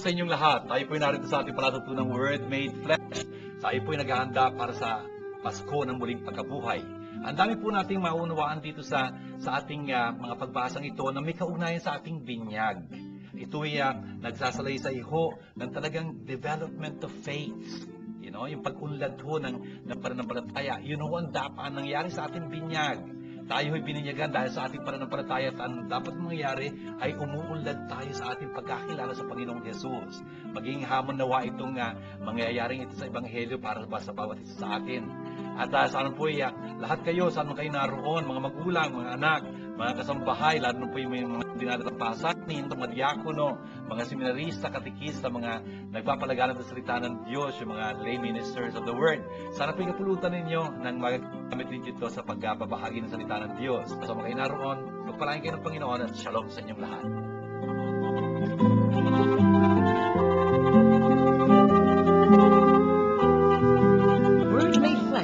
sa inyong lahat. Tayo po'y narito sa ating palatutunang Word Made Flesh. Tayo po'y naghahanda para sa Pasko ng muling pagkabuhay. Ang dami po nating maunawaan dito sa ating mga pagbasang ito na may kaugnayan sa ating binyag. Ito'y nagsasalaysay ho ng talagang development of faith. Yung pag-unlad ho ng pananampalataya. Yun ho ang dapat nangyari sa ating binyag. Tayo ay bininyagan dahil sa ating pananampalataya at ang dapat mangyari ay umuunlad tayo sa ating pagkakilala sa Panginoong Hesus. Maging hamon nawa itong mangyayaring ito sa Ebanghelyo para sa bawat isa sa atin. At sana po lahat kayo, saan man kayo naroon, mga magulang, mga anak, mga kasambahay, lalo na po yung mga dinadalang pasanin, mga diakono, mga seminarista, katikista, mga nagpapalaganap ng salita ng Diyos, yung mga lay ministers of the Word. Sana po yung kapulutan ninyo nang magamit din dito sa pagbabahagi ng salita ng Diyos. Sa mga kayo naroon, magpalain kayo ng Panginoon at shalom sa inyong lahat.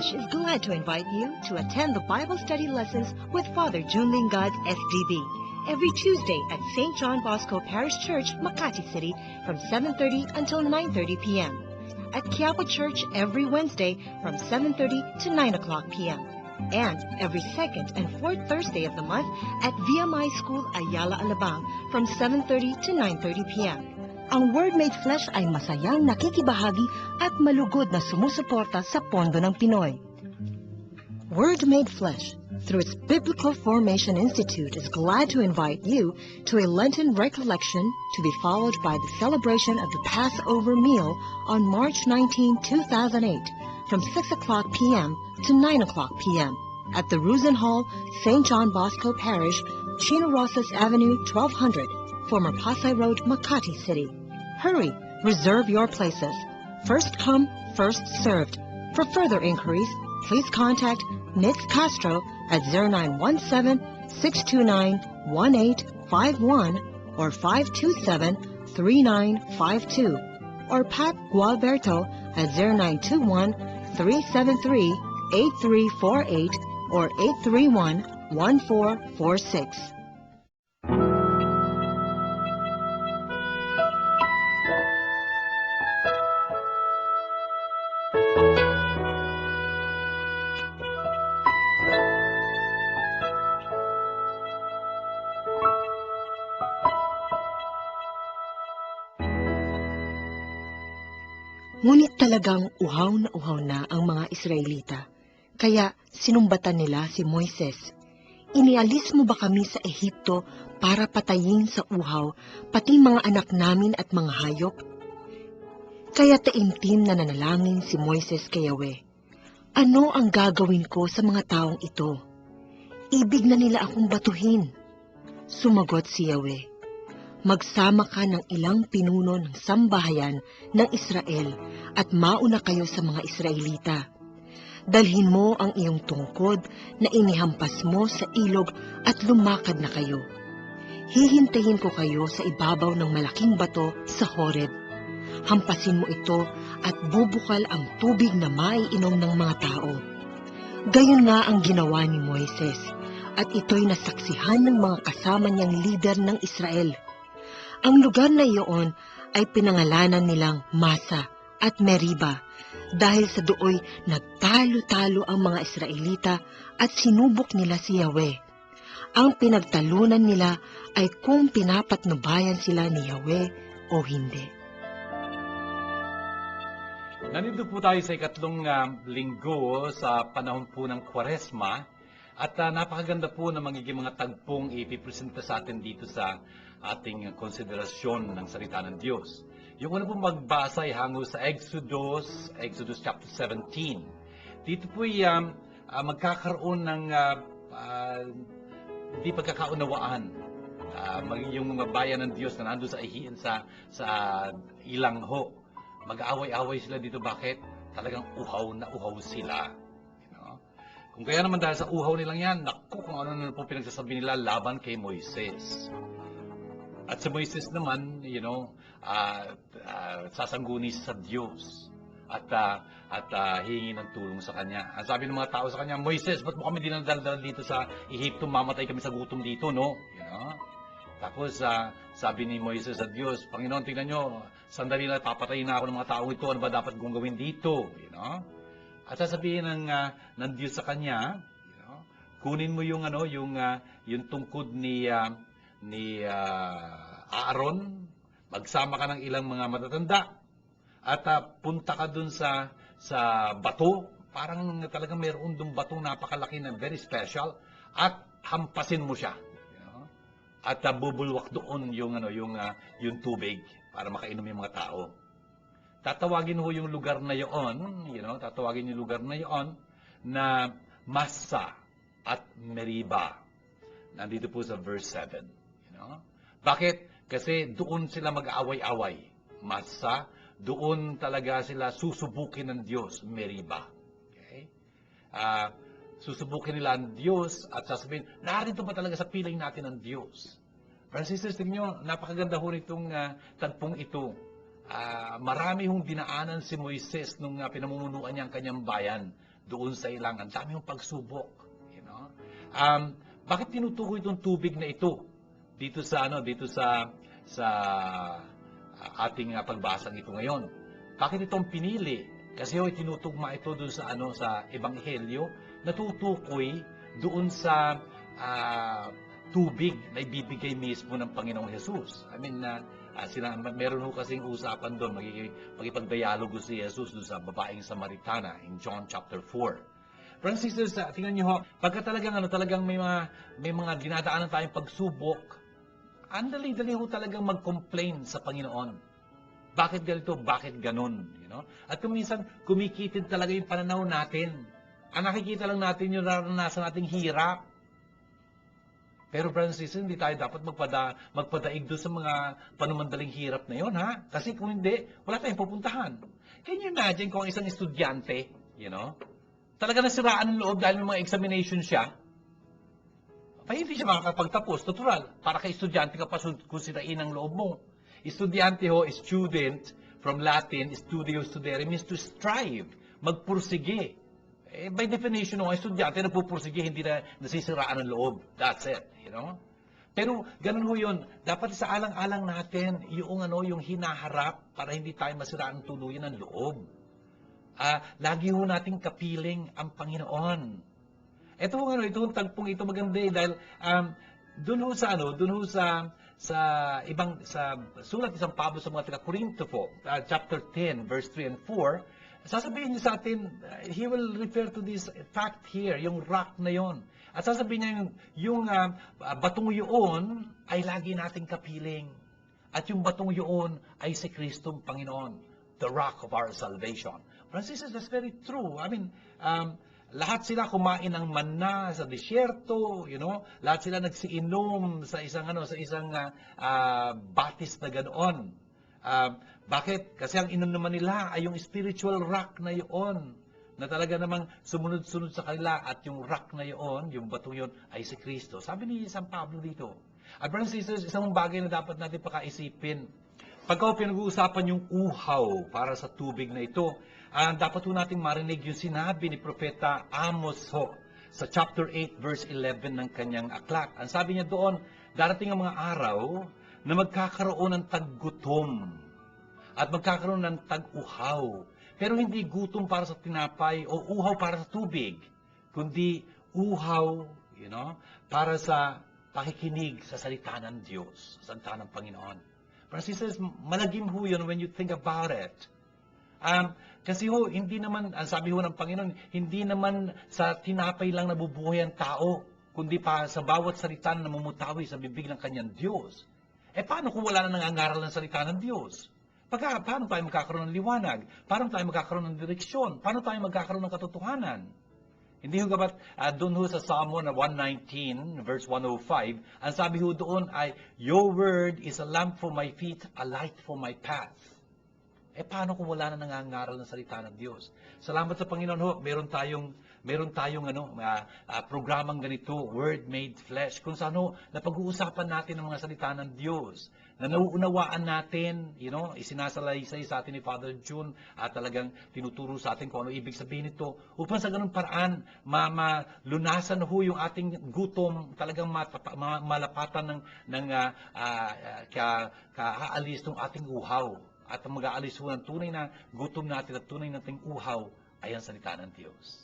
Is glad to invite you to attend the Bible study lessons with Father Junling God, SDB, every Tuesday at St. John Bosco Parish Church, Makati City, from 7:30 until 9:30 p.m. At Quiapo Church every Wednesday from 7:30 to 9 o'clock p.m. And every second and fourth Thursday of the month at VMI School Ayala Alabang from 7:30 to 9:30 p.m. Ang Word Made Flesh ay masayang nakikibahagi at malugod na sumusuporta sa pondo ng Pinoy. Word Made Flesh, through its Biblical Formation Institute, is glad to invite you to a Lenten recollection to be followed by the celebration of the Passover meal on March 19, 2008, from 6 o'clock p.m. to 9 o'clock p.m. at the Ruzen Hall, St. John Bosco Parish, Chino Rosas Avenue, 1200, former Pasay Road, Makati City. Hurry, reserve your places. First come, first served. For further inquiries, please contact Nitz Castro at 0917-629-1851 or 527-3952 or Pat Gualberto at 0921-373-8348 or 831-1446. Ngunit talagang uhaw na ang mga Israelita, kaya sinumbatan nila si Moises. Inialis mo ba kami sa Ehipto para patayin sa uhaw, pati mga anak namin at mga hayop? Kaya taimtim na nanalangin si Moises kay Yahweh. Ano ang gagawin ko sa mga taong ito? Ibig na nila akong batuhin. Sumagot si Yahweh. Magsama ka ng ilang pinuno ng sambahayan ng Israel at mauna kayo sa mga Israelita. Dalhin mo ang iyong tungkod na inihampas mo sa ilog at lumakad na kayo. Hihintayin ko kayo sa ibabaw ng malaking bato sa Horeb. Hampasin mo ito at bubukal ang tubig na maiinom ng mga tao. Gayon nga ang ginawa ni Moises, at ito'y nasaksihan ng mga kasama niyang lider ng Israel. Ang lugar na iyon ay pinangalanan nilang Masa at Meriba dahil sa dooy nagtalo-talo ang mga Israelita at sinubok nila si Yahweh. Ang pinagtalunan nila ay kung pinapatnubayan sila ni Yahweh o hindi. Nandito po tayo sa ikatlong linggo sa panahon po ng Kwaresma at napakaganda po na magiging mga tagpong ipipresenta sa atin dito sa ating konsiderasyon ng salita ng Diyos. Yung una pong magbasa ay hango sa Exodus chapter 17. Dito po ay magkakaroon ng di pagkakaunawaan. Yung mga bayan ng Diyos na nandun sa ilang ho. Mag-aaway-away sila dito. Bakit? Talagang uhaw na uhaw sila. Kung kaya naman dahil sa uhaw nilang yan, naku, kung ano na po pinagsasabi nila laban kay Moises. At si Moises naman, sasangguni sa Diyos at hihingi ng tulong sa kanya. Ang sabi ng mga tao sa kanya, Moises, ba't mo kami dinadaldal dito sa Ehipto? Mamatay kami sa gutom dito, no? Tapos sabi ni Moises sa Diyos, Panginoon, tingnan nyo, sandali na papatayin na ako ng mga taong ito, ano ba dapat kong gawin dito? You know? At sasabihin ng Diyos sa kanya, you know, kunin mo yung yung tungkod ni Aaron, magsama ka ng ilang mga matatanda, at punta ka dun sa bato, parang talagang mayroon dun batong napakalaki na very special, at hampasin mo siya. You know? At bubulwak doon yung tubig para makainom yung mga tao. Tatawagin ho yung lugar na yon, tatawagin yung lugar na yon na Massa at Meriba. Nandito po sa verse 7. You know? Bakit? Kasi doon sila mag-aaway-away. Massa, doon talaga sila susubukin ng Diyos, Meriba. Okay? Susubukin nila ang Diyos at sasabihin, narito ba talaga sa piling natin ang Diyos? Brothers and sisters, tingnan nyo, napakaganda ho nitong tagpong ito. Marami hong dinaanan si Moises nung pinamumunuan niya ang kanyang bayan doon sa ilang. Ang dami hong pagsubok. You know? Bakit tinutukoy itong tubig na ito dito sa ating pagbasang ito ngayon? Bakit itong pinili? Kasi tinutugma ito doon sa ebanghelyo na tutukoy doon sa tubig na ibibigay mismo ng Panginoong Jesus. I mean, meron ho kasing usapan doon, magipagdialogo si Jesus doon sa babaeng Samaritana in John chapter 4. Brothers and sisters, tingnan niyo ho, pagka talagang may mga dinadaanan tayong pagsubok, ang dali-dali ho talagang mag-complain sa Panginoon. Bakit ganito? Bakit ganon? You know? At kung minsan, kumikitid talaga yung pananaw natin. Ang nakikita lang natin yung naranasan nating hirap. Pero brothers and sisters, hindi tayo dapat magpadaig doon sa mga panumandaling hirap na yon, ha? Kasi kung hindi, wala tayong pupuntahan. Can you imagine kung isang estudyante, talaga nasiraan ng loob dahil may mga examination siya, hindi siya makakapagtapos. Natural, para kay estudyante ka pa kung sirain ang loob mo. Estudyante ho, student, from Latin, studio studere, means to strive, magpursige. By definition, ang estudyante nagpupursige, hindi na nasisiraan ang loob. That's it, Pero ganun ho yun. Dapat sa alang-alang natin yung hinaharap para hindi tayo masiraan tuluyan ng loob. Lagi ho nating kapiling ang Panginoon. Itong tagpong ito maganda dahil doon ho sa sulat ni San Pablo sa mga taga-Corinto po, chapter 10, verse 3 and 4, sasabihin niya sa atin, he will refer to this fact here, yung rock na yon. At sasabihin niya yung batong yun ay lagi nating kapiling. At yung batong yun ay si Kristong Panginoon, the rock of our salvation. Francis, that's very true. I mean, lahat sila kumain ng manna sa disyerto, lahat sila nagsiinom sa isang batis na ganoon. Bakit? Kasi ang inom naman nila ay yung spiritual rock na yun, na talaga namang sumunod-sunod sa kanila, at yung rock na yun, yung bato yun, ay si Kristo. Sabi ni San Pablo dito. At brothers and sisters, isang bagay na dapat natin pakaisipin. Pagka pinag-uusapan yung uhaw para sa tubig na ito, dapat po natin marinig yung sinabi ni Propeta Amos sa chapter 8, verse 11 ng kanyang aklat. Ang sabi niya doon, darating ang mga araw na magkakaroon ng taggutom at magkakaroon ng tag-uhaw. Pero hindi gutom para sa tinapay o uhaw para sa tubig, kundi uhaw, para sa pakikinig sa salita ng Diyos, sa salita ng Panginoon. Francis, malagim ho yun when you think about it. Kasi hindi naman, ang sabi ng Panginoon, hindi naman sa tinapay lang nabubuhay ang tao, kundi pa sa bawat salita na namumutawi sa bibig ng kanyang Diyos. Paano kung wala na nangangaral ng salita ng Diyos? Paano tayo magkakaroon ng liwanag? Paano tayo magkakaroon ng direksyon? Paano tayo magkakaroon ng katotohanan? Hindi ho gabat, doon ho sa Psalm 119, verse 105, ang sabi ho doon ay, your word is a lamp for my feet, a light for my path. Paano kung wala na nangangaral ng salita ng Diyos? Salamat sa Panginoon ho, meron meron tayong programang ganito, Word Made Flesh, kung saan napag-uusapan natin ang mga salita ng Diyos, na nauunawaan natin, isinasalaysay sa atin ni Father June at talagang tinuturo sa atin kung ano ibig sabihin nito, upang sa ganung paraan, malunasan yung ating gutom, talagang malapatan kaalis ng ating uhaw, at mag-aalis ng tunay na gutom natin at tunay nating uhaw ay ang salita ng Diyos.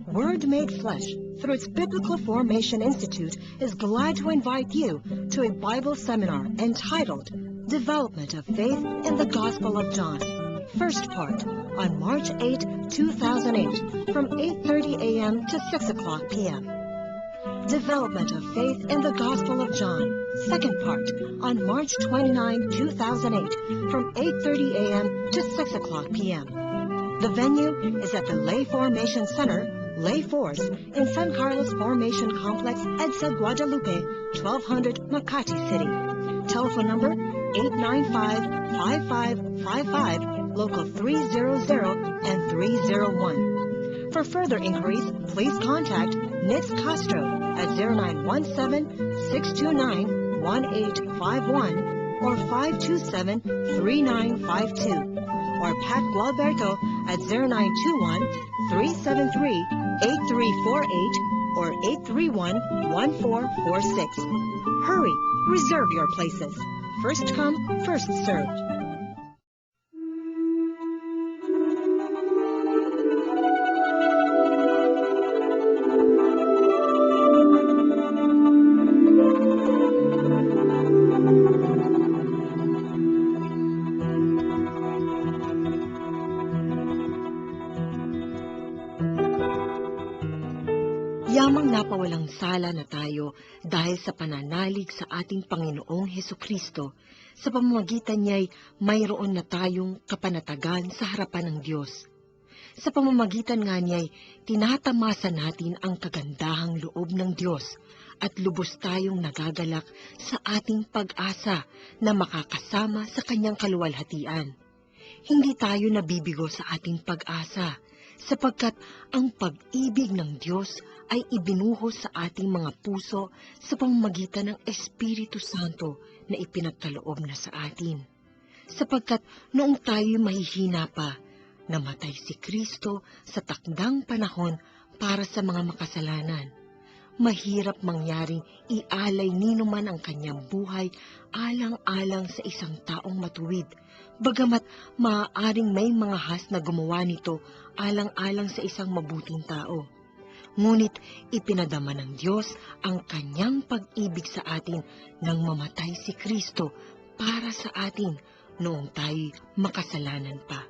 Word Made Flesh, through its Biblical Formation Institute, is glad to invite you to a Bible seminar entitled Development of Faith in the Gospel of John. First part, on March 8, 2008, from 8:30 a.m. to 6 o'clock p.m. Development of Faith in the Gospel of John. Second part, on March 29, 2008, from 8:30 a.m. to 6 o'clock p.m. The venue is at the Lay Formation Center, Lay Force, in San Carlos Formation Complex, EDSA, Guadalupe, 1200 Makati City. Telephone number 895-5555, local 300 and 301. For further inquiries, please contact Nitz Castro at 0917-629-1851 or 527-3952. Or Pat Gualberto at 0921-373-8348 or 831-1446. Hurry! Reserve your places. First come, first served. Yamang napawalang sala na tayo dahil sa pananalig sa ating Panginoong Hesukristo. Sa pamamagitan niya'y mayroon na tayong kapanatagan sa harapan ng Diyos. Sa pamamagitan nga niya'y tinatamasa natin ang kagandahang loob ng Diyos at lubos tayong nagagalak sa ating pag-asa na makakasama sa kanyang kaluwalhatian. Hindi tayo nabibigo sa ating pag-asa, sapagkat ang pag-ibig ng Diyos ay ibinuhos sa ating mga puso sa pamamagitan ng Espiritu Santo na ipinagkaloob na sa atin. Sapagkat noong tayo mahihina pa, namatay si Kristo sa takdang panahon para sa mga makasalanan. Mahirap mangyaring ialay ninuman ang kanyang buhay alang-alang sa isang taong matuwid, bagamat maaaring may mga has na gumawa nito alang-alang sa isang mabuting tao. Ngunit ipinadama ng Diyos ang kanyang pag-ibig sa atin nang mamatay si Kristo para sa atin noong tayo'y makasalanan pa.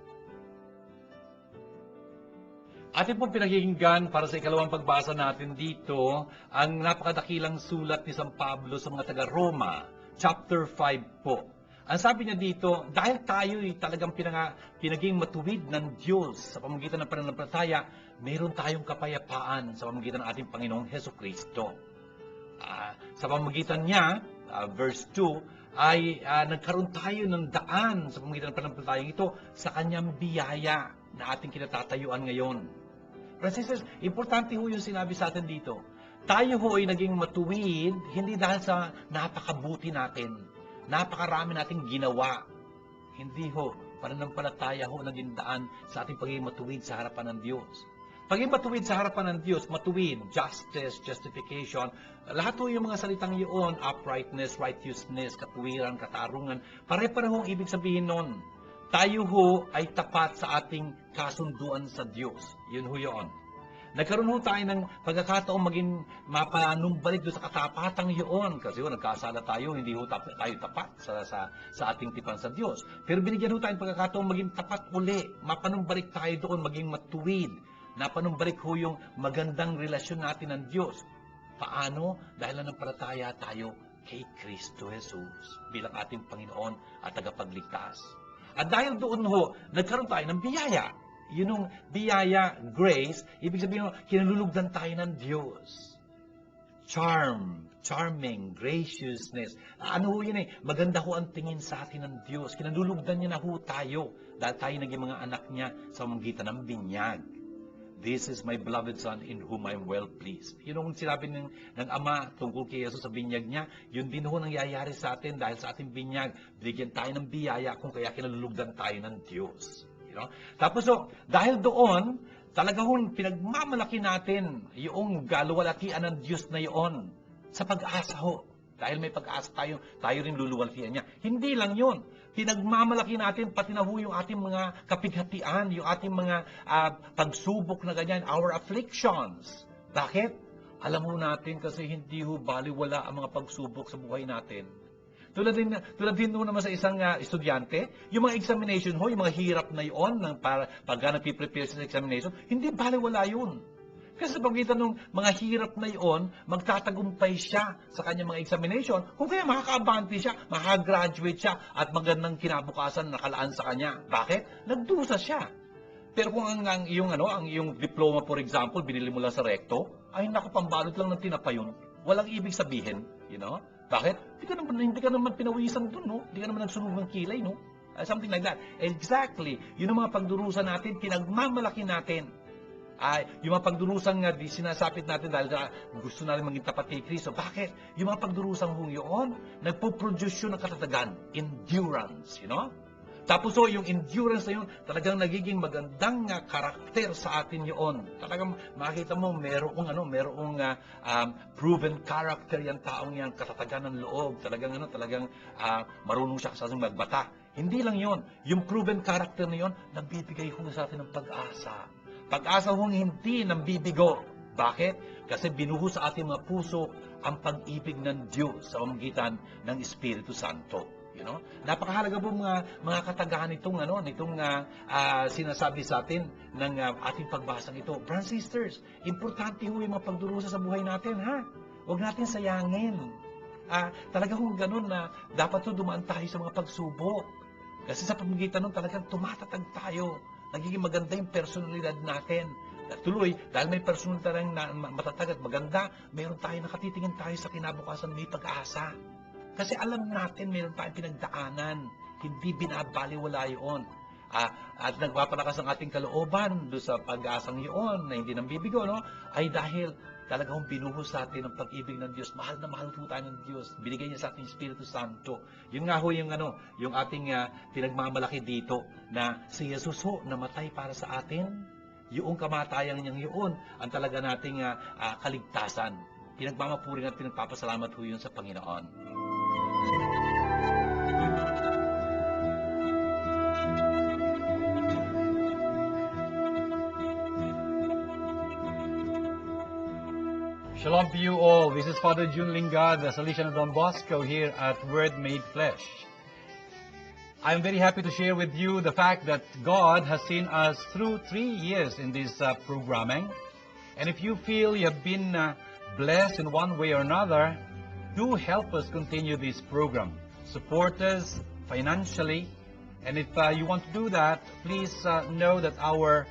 Atin pong pinakikinggan para sa ikalawang pagbasa natin dito ang napakadakilang sulat ni San Pablo sa mga taga-Roma, chapter 5 po. Ang sabi niya dito, dahil tayo'y talagang pinaging matuwid ng Diyos sa pamamagitan ng pananampalataya, mayroon tayong kapayapaan sa pamamagitan ng ating Panginoong Hesukristo. Sa pamamagitan niya, verse 2, ay nagkaroon tayo ng daan sa pamamagitan ng pananampalataya ito sa kanyang biyaya na ating kinatatayuan ngayon. Brothers, importante ho yung sinabi sa atin dito. Tayo ho ay naging matuwid, hindi dahil sa napakabuti natin, napakarami nating ginawa. Hindi ho, pananampalataya ho naging daan sa ating pagiging matuwid sa harapan ng Diyos. Pagiging matuwid sa harapan ng Diyos, matuwid, justice, justification, lahat ho yung mga salitang yun, uprightness, righteousness, katuwiran, katarungan, pare-parehong ibig sabihin nun. Tayo ho ay tapat sa ating kasunduan sa Diyos. Yun ho yun. Nagkaroon ho tayo ng pagkakataong maging mapanumbalik doon sa katapatang yun. Kasi ho, nagkasala tayo, hindi ho tayo tapat sa ating tipan sa Diyos. Pero binigyan ho tayo ng pagkakataong maging tapat uli. Mapanumbalik tayo doon, maging matuwid. Napanumbalik ho yung magandang relasyon natin ng Diyos. Paano? Dahil nanampalataya tayo kay Kristo Jesus bilang ating Panginoon at tagapagligtas. At dahil doon ho, nagkaroon tayo ng biyaya. Yun yung biyaya, grace, ibig sabihin, kinalulugdan tayo ng Diyos. charming, graciousness. Ano ho yun eh, maganda ho ang tingin sa atin ng Diyos. Kinalulugdan niya na ho tayo dahil tayo naging mga anak niya sa pamamagitan ng binyag. This is my beloved Son in whom I am well pleased. Yun ang sinabi ng Ama tungkol kay Jesus sa binyag niya. Yun din ho nangyayari sa atin dahil sa ating binyag. Binigyan tayo ng biyaya kung kaya kinalulugdan tayo ng Diyos. You know? Tapos dahil doon, talaga ho, pinagmamalaki natin yung luwalhatian ng Diyos na yun sa pag-asa ho. Dahil may pag-asa tayo rin luluwalhatian niya. Hindi lang yun. Pinagmamalaki natin pati na ho yung ating mga kapighatian, yung ating mga pagsubok na ganyan, our afflictions. Bakit? Alam ho natin kasi hindi ho baliwala ang mga pagsubok sa buhay natin. Tulad din naman sa isang estudyante, yung mga examination ho, yung mga hirap na yun, pag nagpiprepare sa examination, hindi baliwala yun. Kasi sa pagitan ng mga hirap na iyon, magtatagumpay siya sa kanyang mga examination. Kung kaya makaka-abante siya, makaka-graduate siya, at magandang kinabukasan nakalaan sa kanya. Bakit? Nagdusa siya. Pero kung ang iyong diploma, for example, binili mo lang sa recto, ay naku, pambalot lang ng tinapa yun. Walang ibig sabihin, you know? Bakit? Hindi ka naman pinawisan dun, no? Hindi ka naman nagsunog ng kilay, no? Something like that. Exactly. Yun ang mga pagdurusa natin, pinagmamalaki natin. Yung mga pagdurusang sinasapit natin dahil gusto natin maging tapat kay Kristo. Bakit? Yung mga pagdurusang yun, nagpo-produce yun ng katatagan. Endurance, you know? Tapos yung endurance na yun, talagang nagiging magandang karakter sa atin yun. Talagang makikita mo, merong proven character yung taong yan, katatagan ng loob. Talagang marunong siya sa magbata. Hindi lang yun. Yung proven character na yun, nagbibigay ho sa atin ng pag-asa. Pag-asa hong hindi nang bibigo. Bakit? Kasi binuho sa ating mga puso ang pag-ibig ng Diyos sa pamamagitan ng Espiritu Santo. You know? Napakahalaga po mga katagahan nitong sinasabi sa atin ng ating pagbasang ito. Brothers and sisters, importante ho yung mga pagdurusa sa buhay natin, ha? Huwag natin sayangin. Talaga hong ganun na dapat dumaan tayo sa mga pagsubok. Kasi sa pamamagitan nun talagang tumatatag tayo. Nagiging maganda yung personalidad natin. Tuloy, dahil may personalidad tayong matatag at maganda, mayroon tayo, nakatitingin tayo sa kinabukasan, may pag-asa. Kasi alam natin, mayroon tayong pinagdaanan. Hindi binabaliwala yun. At nagpapalakas ang ating kalooban doon sa pag-asang yun, na hindi nang bibigo, no? Ay dahil talagang binuhos sa atin ang pag-ibig ng Diyos. Mahal na mahal po tayo ng Diyos. Binigay niya sa ating Espiritu Santo. Yun nga ho yung ating pinagmamalaki dito na si Jesus ho namatay para sa atin. Yung kamatayan niyang yun ang talaga nating kaligtasan. Pinagmamapuring at pinagpapasalamat ho yun sa Panginoon. Shalom to you all. This is Father Jun Lingad, the Salesian of Don Bosco here at Word Made Flesh. I'm very happy to share with you the fact that God has seen us through 3 years in this programming. And if you feel you have been blessed in one way or another, do help us continue this program. Support us financially. And if you want to do that, please know that our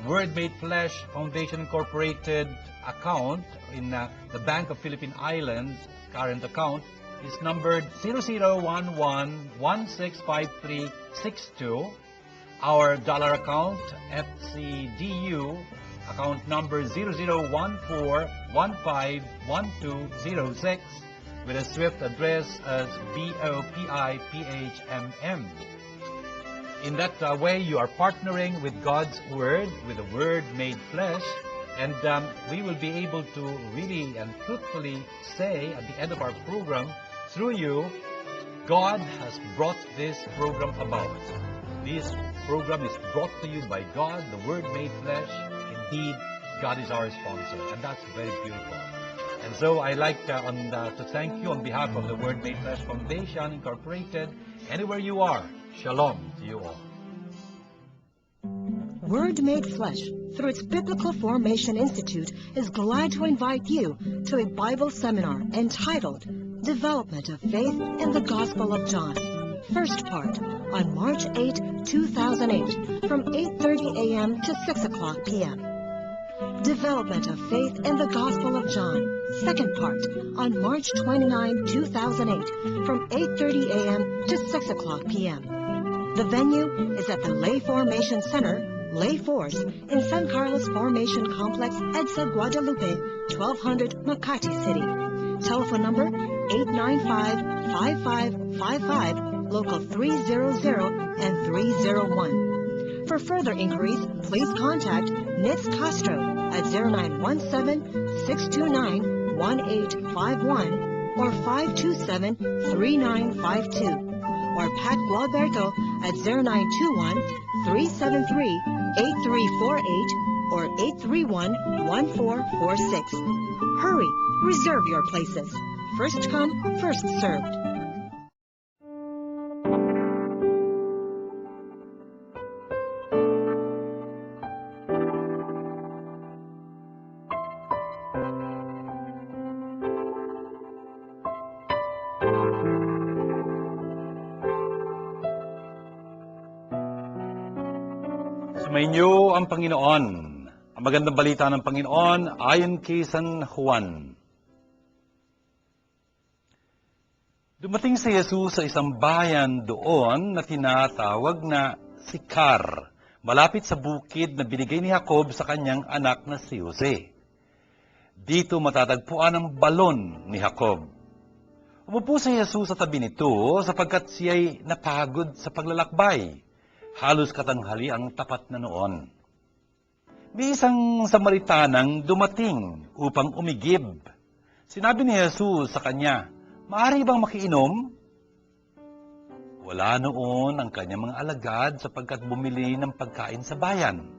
Word Made Flesh Foundation Incorporated account in the Bank of Philippine Islands, current account, is numbered 0011165362. Our dollar account, FCDU, account number 0014151206, with a SWIFT address as BOPIPHMM. In that way, you are partnering with God's Word, with the Word made flesh, and we will be able to really and truthfully say at the end of our program, through you, God has brought this program about. This program is brought to you by God, the Word made flesh. Indeed, God is our sponsor, and that's very beautiful. And so I like to thank you on behalf of the Word Made Flesh Foundation Incorporated. Anywhere you are, shalom to you all. Word Made Flesh, through its Biblical Formation Institute, is glad to invite you to a Bible seminar entitled Development of Faith in the Gospel of John. First part, on March 8, 2008, from 8:30 a.m. to 6 o'clock p.m. Development of Faith in the Gospel of John. second part, on March 29, 2008, from 8:30 a.m. to 6 o'clock p.m. The venue is at the Lay Formation Center, Lay Force, in San Carlos Formation Complex, EDSA, Guadalupe, 1200 Makati City. Telephone number 895-5555, local 300 and 301. For further inquiries, please contact Nitz Castro at 0917-629-1851 or 527-3952. Or Pat Gualberto at 0921-373-8348 or 831-1446. Hurry! Reserve your places. First come, first served. Sumainyo ang Panginoon. Ang magandang balita ng Panginoon ayon kay San Juan. Dumating si Jesus sa isang bayan doon na tinatawag na Sicar, malapit sa bukid na binigay ni Jacob sa kanyang anak na si Jose. Dito matatagpuan ang balon ni Jacob. Umupo si Jesus sa tabi nito sapagkat siya'y napagod sa paglalakbay. Halos katanghali ang tapat na noon. May isang Samaritanang dumating upang umigib. Sinabi ni Jesus sa kanya, "Maaari bang makiinom?" Wala noon ang kanyang mga alagad sapagkat bumili ng pagkain sa bayan.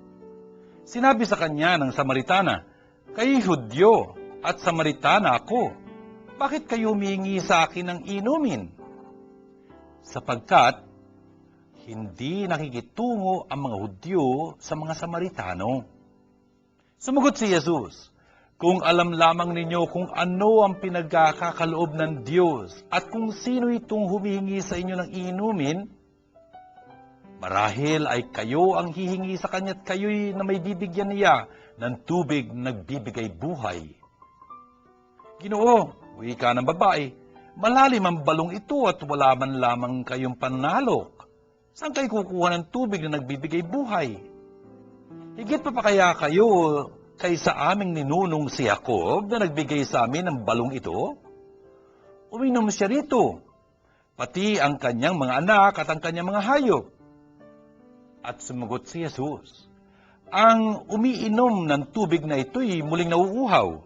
Sinabi sa kanya ng Samaritana, "Kayo'y Hudyo at Samaritana ako. Bakit kayo humingi sa akin ng inumin?" Sapagkat hindi nakikitungo ang mga Hudyo sa mga Samaritano. Sumagot si Jesus, "Kung alam lamang ninyo kung ano ang pinagkakakaloob ng Diyos at kung sino itong humihingi sa inyo ng inumin, marahil ay kayo ang hihingi sa kanya at kayo'y na may bibigyan niya ng tubig na nagbibigay buhay." "Ginoo," wika ng babae, "malalim ang balong ito at wala man lamang kayong panalok. Saan kayo kukuha ng tubig na nagbibigay buhay? Higit pa kaya kayo kaysa aming ninunong si Jacob na nagbigay sa amin ng balong ito? Uminom siya rito, pati ang kanyang mga anak at ang kanyang mga hayop." At sumagot si Jesus, "Ang umiinom ng tubig na ito'y muling nauuhaw.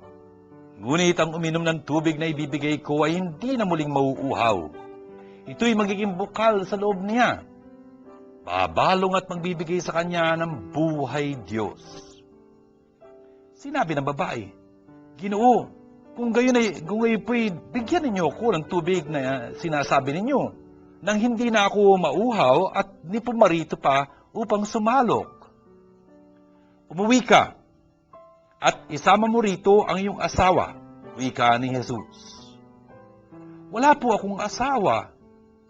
Ngunit ang uminom ng tubig na ibibigay ko ay hindi na muling mauuhaw. Ito'y magiging bukal sa loob niya. Babalong at magbibigay sa kanya ng buhay Diyos." Sinabi ng babae, "Ginoo, kung gayon po'y bigyan ninyo ako ng tubig na sinasabi ninyo, nang hindi na ako mauhaw at ni pumarito pa upang sumalok. Umuwi ka at isama mo rito ang iyong asawa," wika ni Jesus. "Wala po akong asawa,"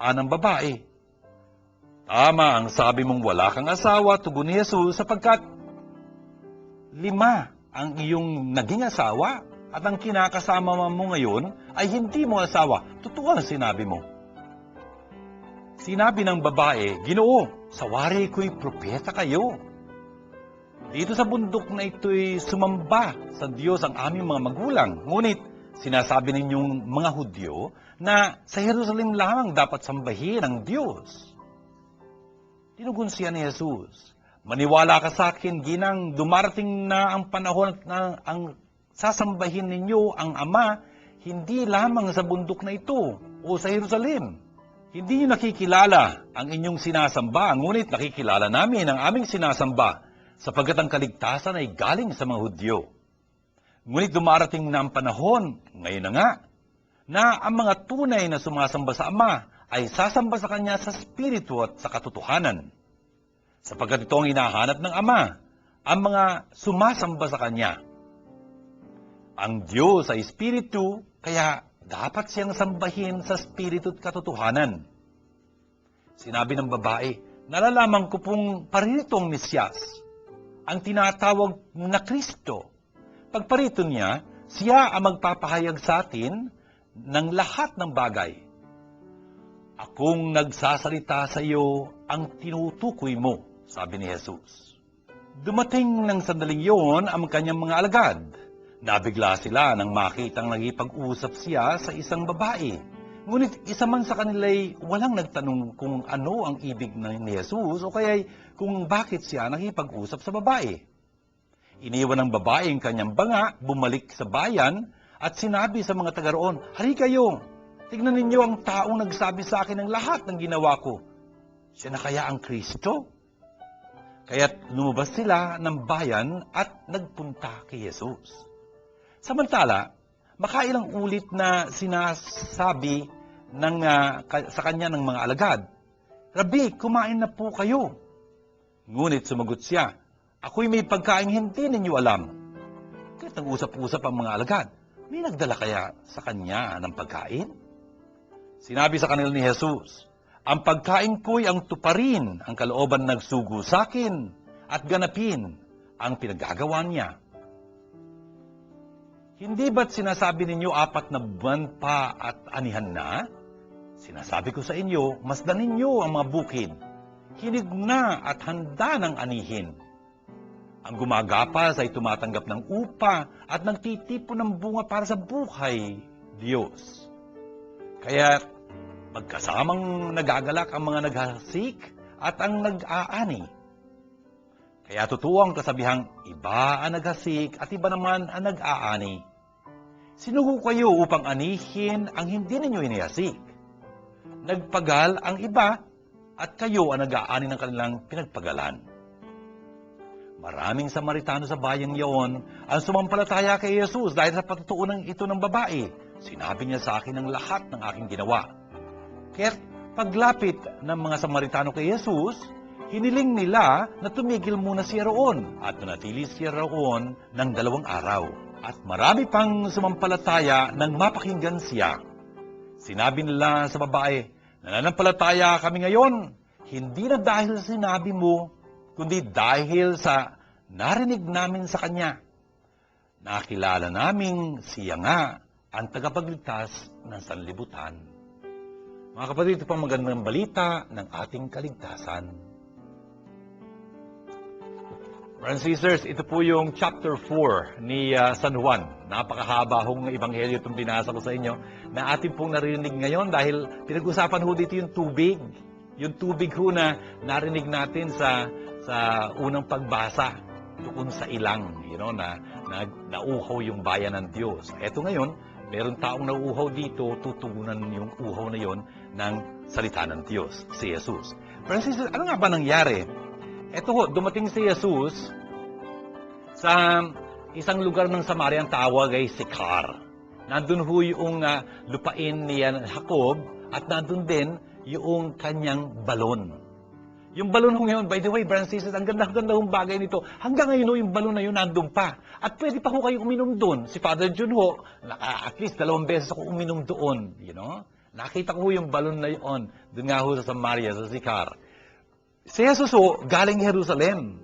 anang babae. "Tama ang sabi mong wala kang asawa," tugon ni Jesus, "sapagkat 5 ang iyong naging asawa at ang kinakasama mo ngayon ay hindi mo asawa. Totoo ang sinabi mo." Sinabi ng babae, "Ginoo, sa wari ko'y propeta kayo. Dito sa bundok na ito'y sumamba sa Diyos ang aming mga magulang. Ngunit sinasabi ninyong mga Hudyo na sa Jerusalem lamang dapat sambahin ang Diyos." Tinugon siya ni Jesus, "Maniwala ka sa akin, ginang, dumarating na ang panahon na ang sasambahin ninyo ang Ama, hindi lamang sa bundok na ito o sa Jerusalem. Hindi niyo nakikilala ang inyong sinasamba, ngunit nakikilala namin ang aming sinasamba, sapagkat ang kaligtasan ay galing sa mga Hudyo. Ngunit dumarating na ang panahon, ngayon na nga, na ang mga tunay na sumasamba sa Ama ay sasamba sa Kanya sa Espiritu at sa katotohanan. Sapagkat ito ang hinahanap ng Ama, ang mga sumasamba sa Kanya. Ang Diyos ay Espiritu, kaya dapat siyang sambahin sa Espiritu at katotohanan." Sinabi ng babae, "Nalalaman ko pong paririto ang Mesyas, ang tinatawag na Kristo. Pagparito niya, Siya ang magpapahayag sa atin ng lahat ng bagay. Akong nagsasalita sa iyo ang tinutukoy mo, sabi ni Jesus. Dumating ng sandaling yon ang kanyang mga alagad. Nabigla sila nang makitang nagipag-usap siya sa isang babae. Ngunit isa man sa kanila'y walang nagtanong kung ano ang ibig ni Jesus o kaya'y kung bakit siya nakipag-usap sa babae. Iniwan ng babae ang kanyang banga, bumalik sa bayan at sinabi sa mga taga roon, "Halika kayo, tignan ninyo ang taong nagsabi sa akin ng lahat ng ginawa ko. Siya na kaya ang Kristo?" Kaya't lumabas sila ng bayan at nagpunta kay Jesus. Samantala, makailang ulit na sinasabi sa kanya ng mga alagad, "Rabi, kumain na po kayo." Ngunit sumagot siya, "Ako'y may pagkain hindi ninyo alam." Kahit nag-usap-usap ang mga alagad, may nagdala kaya sa kanya ng pagkain? Sinabi sa kanila ni Jesus, "Ang pagkain ko'y ang tuparin ang kalooban nagsugo sa akin at ganapin ang pinagagawa niya. Hindi ba't sinasabi ninyo 4 na buwan pa at anihan na? Sinasabi ko sa inyo, masdan ninyo ang mga bukid. Hinig na at handa ng anihin. Ang gumagapas ay tumatanggap ng upa at nagtitipon ng bunga para sa buhay, Diyos. Kaya magkasamang nagagalak ang mga naghasik at ang nag-aani. Kaya totoo ang kasabihang, iba ang naghasik at iba naman ang nag-aani. Sinugo kayo upang anihin ang hindi ninyo inihasik. Nagpagal ang iba at kayo ang nag-aani ng kanilang pinagpagalan. Maraming Samaritano sa bayang iyon ang sumampalataya kay Jesus dahil sa patutuunan ito ng babae. Sinabi niya sa akin ang lahat ng aking ginawa. Kaya't paglapit ng mga Samaritano kay Jesus, hiniling nila na tumigil muna siya roon at nanatili siya roon ng 2 araw. At marami pang sumampalataya nang mapakinggan siya. Sinabi nila sa babae, "Nananampalataya kami ngayon, hindi na dahil sa sinabi mo, kundi dahil sa narinig namin sa Kanya. Nakilala naming siya nga ang tagapagligtas ng sanlibutan." Mga kapatid, ito pang magandang balita ng ating kaligtasan. Brothers and sisters, ito po yung chapter 4 ni San Juan. Napakahaba hong ebanghelyo itong binasa ko sa inyo na ating pong narinig ngayon dahil pinag-usapan ho dito yung tubig. Yung tubig ho na narinig natin sa unang pagbasa doon sa ilang, na nauuhaw yung bayan ng Diyos. Eto ngayon, meron taong nauuhaw dito, tutugunan yung uhaw na yon ng salita ng Diyos, si Jesus. Brothers and sisters, ano nga ba nangyari? Eto ho, dumating si Jesus sa isang lugar ng Samaria, ang tawag ay Sychar. Nandun ho yung lupain ni Jacob at nandun din yung kanyang balon. Yung balon ho ngayon, by the way, brothers and sisters, ang ganda-ganda hong bagay nito. Hanggang ngayon ho, yung balon na yun nandun pa. At pwede pa ho kayo uminom doon. Si Father Jun ho, at least 2 beses ako uminom doon. Nakita ko ho yung balon na yun. Doon nga ho sa Samaria, sa Sychar. Si Jesus ho, galing Jerusalem.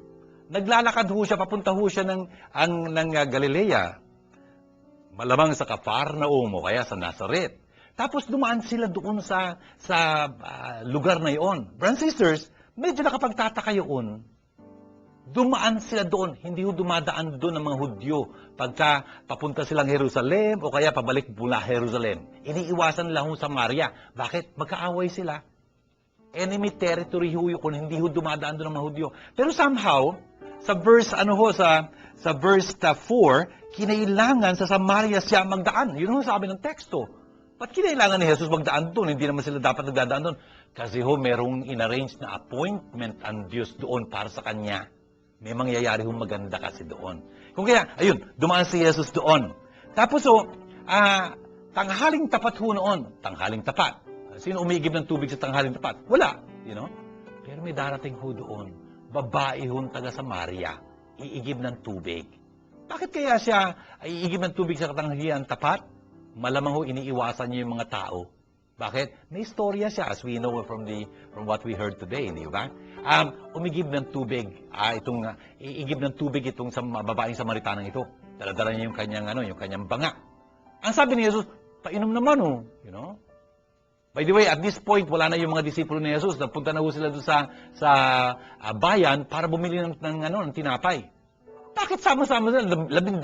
Naglalakad ho siya, papunta ho siya ng Galilea. Malamang sa Capernaum o kaya sa Nazareth. Tapos dumaan sila doon sa lugar na iyon. Brothers and sisters, medyo nakapagtataka yun. Dumaan sila doon. Hindi ho dumadaan doon ng mga Hudyo pagka papunta silang Jerusalem o kaya pabalik mula Jerusalem. Iniiwasan lang ho sa Samaria. Bakit? Magkaaway sila. Enemy territory ho yun kung hindi ho dumadaan doon ng mga Hudyo. Pero somehow, sa verse 4, kinailangan sa Samaria siya magdaan. Yun ho sabi ng teksto. Ba't kinailangan ni Jesus magdaan doon? Hindi naman sila dapat nagdadaan doon. Kasi ho, merong inarrange na appointment ang Diyos doon para sa Kanya. May mangyayari ho maganda kasi doon. Kung kaya, ayun, dumaan si Jesus doon. Tapos ho, tanghaling tapat ho noon. Tanghaling tapat. Sino umiigib ng tubig sa tanghaling tapat? Wala. Pero may darating ho doon. Babae ho taga Samaria. Iigib ng tubig. Bakit kaya siya iigib ng tubig sa tanghaling tapat? Malamang ho iniiwasan niya yung mga tao. Bakit? May istorya siya, as we know from what we heard today, di ba? Umigib ng tubig, iigib ng tubig itong sa babaeng Samaritanang ito. Dala-dala niya yung kanyang banga. Ang sabi ni Jesus, painom naman, oh. You know? By the way, at this point, wala na yung mga disipulo ni Jesus. Napunta na ho sila doon sa bayan para bumili ng tinapay. Bakit sama-sama sila? 12?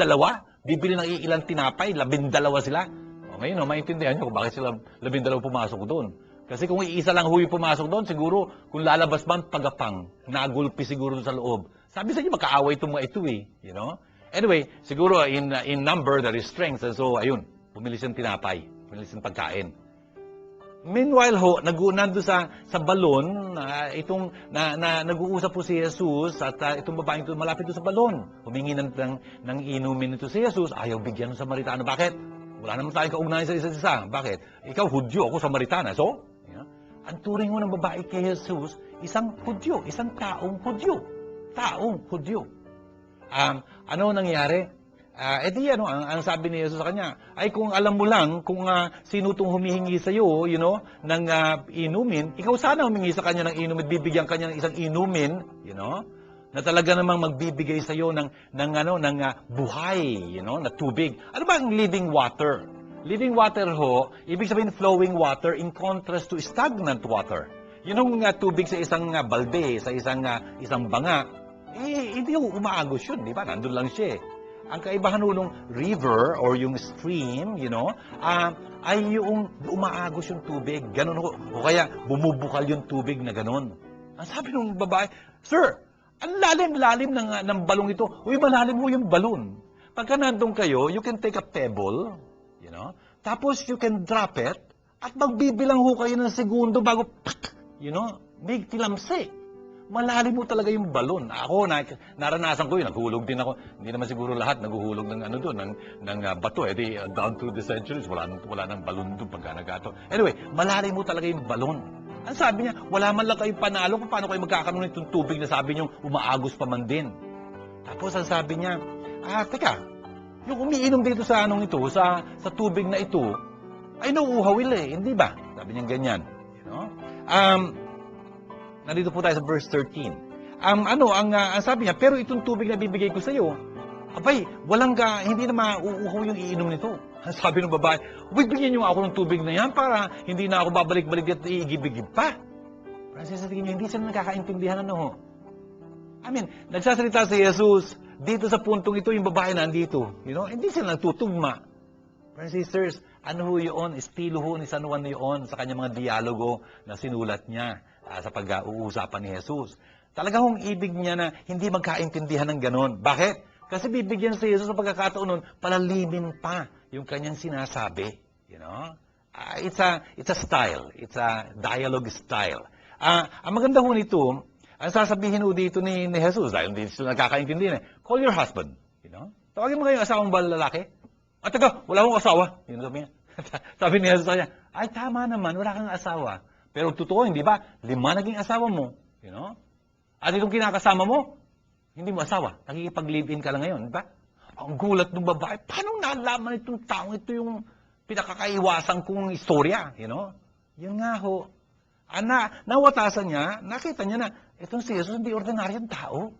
Bibili ng ilang tinapay, 12 sila. O ngayon, maintindihan nyo kung bakit sila 12 pumasok doon. Kasi kung iisa lang huy pumasok doon, siguro, kung lalabas man, pagapang, nagulpi siguro doon sa loob. Sabi sa inyo, magkaaway itong mga ito eh. You know? Anyway, siguro in number, there is strength. And so, ayun, pumili siyang tinapay. Pumili siyang pagkain. Meanwhile ho, nandun sa balon, nag-uusap po si Jesus at itong babaeng ito malapit doon sa balon. Humingi ng inumin ito si Jesus, ayaw bigyan ng Samaritano. Bakit? Wala naman tayong kaugnayan sa isa't isa. Bakit? Ikaw Hudyo, ako Samaritana. So, ang turing mo ng babae kay Jesus, isang Hudyo, isang taong Hudyo. Taong Hudyo. Ano nangyari? Ang sabi ni Jesus sa kanya, ay kung alam mo lang kung sino itong humihingi sa iyo, ng inumin, ikaw sana humingi sa kanya ng inumin, bibigyan kanya ng isang inumin, na talaga namang magbibigay sa iyo ng buhay, na tubig. Ano ba ang living water? Living water ho, ibig sabihin flowing water in contrast to stagnant water. Yung tubig sa isang balde, sa isang banga, hindi umaagos yun, di ba? Nandun lang siya. Ang kaibahan nung river or yung stream, ay yung umaagos yung tubig, ganun ho. O kaya bumubukal yung tubig na ganun. Ang sabi ng babae, Sir, ang lalim-lalim ng balong ito. Uy, malalim ho yung balon. Pagka nandun kayo, you can take a pebble, tapos you can drop it, at magbibilang ho kayo ng segundo bago, may tilamsi. Malalim mo talaga yung balon. Ako, naranasan ko yun. Naghulog din ako. Hindi naman siguro lahat naguhulog ng ng bato. Down through the centuries, wala nang balon doon pagka nagato. Anyway, malalim mo talaga yung balon. Ang sabi niya, wala man lang kayong panalo kung paano kayo magkakaroon ng tubig na sabi niyo, umaagos pa man din. Tapos ang sabi niya, teka, yung umiinom dito sa sa tubig na ito, ay nauuhawil hindi ba? Sabi niya ganyan. Nandito po tayo sa verse 13. Ang sabi niya, pero itong tubig na bibigay ko sa iyo, abay, hindi na mauuhaw yung iinom nito. Ang sabi ng babae, bigyan niyo ako ng tubig na yan para hindi na ako babalik-balik at iigib-igib pa. Francis, sa tingin niyo, hindi sila nakakaintindihan nagsasalita si Jesus, dito sa puntong ito, yung babae nandito. Hindi sila nagtutugma. Friends and sisters, ano ho yun? Estilo ho ni San Juan yun sa kanyang mga dialogo na sinulat niya sa pag-uusapan ni Jesus. Talaga hong ibig niya na hindi magkaintindihan ng ganon. Bakit? Kasi bibigyan si Jesus sa pagkakataon nun, palalimin pa yung kanyang sinasabi. It's a style. It's a dialogue style. Ang maganda ho nito, ang sasabihin ho dito ni Jesus, dahil hindi sila nakakaintindihan, call your husband. Tawagin mo kayo asawang lalaki. Teka, wala akong asawa. Sabi niya. Sabi ni Jesus sa kanya, ay tama naman, wala kang asawa. Pero totoo, hindi ba? 5 naging asawa mo. At itong kinakasama mo, hindi mo asawa. Nakikipag-live-in ka lang ngayon, di ba? Ang gulat ng babae, paano nalaman itong taong ito yung pinakakaiwasan kong istorya? Yun nga ho. Nawatasan niya, nakita niya na, itong si Jesus hindi ordinaryong tao.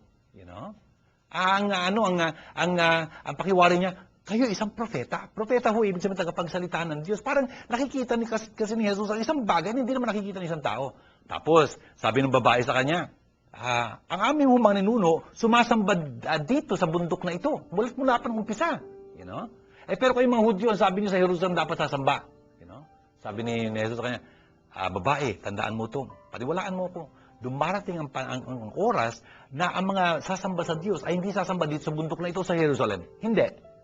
Ang pakiwari niya, kayo isang propeta. Propeta ho, ibig sabihin tagapagsalita ng Diyos. Parang nakikita kasi ni Jesus ang isang bagay na hindi naman nakikita ng isang tao. Tapos, sabi ng babae sa kanya, ang aming mga ninuno, sumasamba dito sa bundok na ito. Mula pa ng umpisa. Pero kayo mga Hudyo, ang sabi niyo sa Jerusalem dapat sasamba. Sabi ni Jesus sa kanya, babae, tandaan mo ito. Paniwalaan mo ko. Dumarating ang oras na ang mga sasamba sa Diyos ay hindi sasamba dito sa bundok na ito sa Jerusalem. Hindi.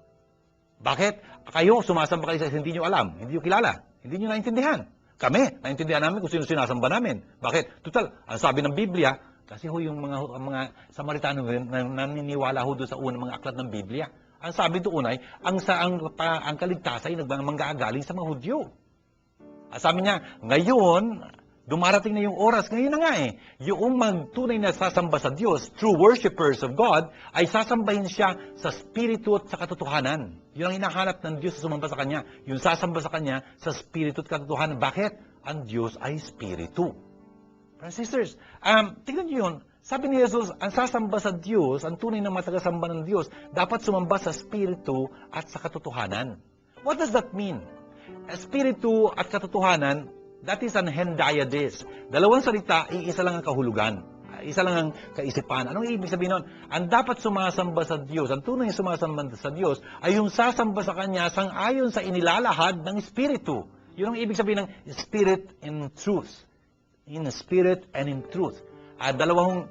Bakit? Kayo, sumasamba kayo sa hindi nyo alam, hindi nyo kilala, hindi nyo naintindihan. Kami, naintindihan namin kung sino sinasamba namin. Bakit? Total, ang sabi ng Biblia, kasi ho yung mga Samaritano naniniwala ho doon sa unang mga aklat ng Biblia. Ang sabi doon ay, ang kaligtasan ay manggagaling sa mga Hudyo. Ang sabi niya, ngayon, dumarating na yung oras, ngayon na nga yung tunay na sasamba sa Diyos, true worshipers of God, ay sasambahin siya sa spiritu at sa katotohanan. Yun ang hinahanap ng Diyos sa sumamba sa Kanya. Yung sasamba sa Kanya sa spiritu at katotohanan. Bakit? Ang Diyos ay spiritu. Brothers and sisters, tignan niyo yun. Sabi ni Jesus, ang sasamba sa Diyos, ang tunay na matagasamba ng Diyos, dapat sumamba sa Espiritu at sa katotohanan. What does that mean? Espiritu at katotohanan, that is an hendiadys. Dalawang salita, iisa lang ang kahulugan. Isa lang ang kaisipan. Anong ibig sabihin nun? Ang dapat sumasamba sa Diyos, ang tunay na sumasamba sa Diyos, ay yung sasamba sa Kanya sang-ayon sa inilalahad ng Espiritu. Yun ang ibig sabihin ng Spirit and Truth. In Spirit and in Truth. Dalawang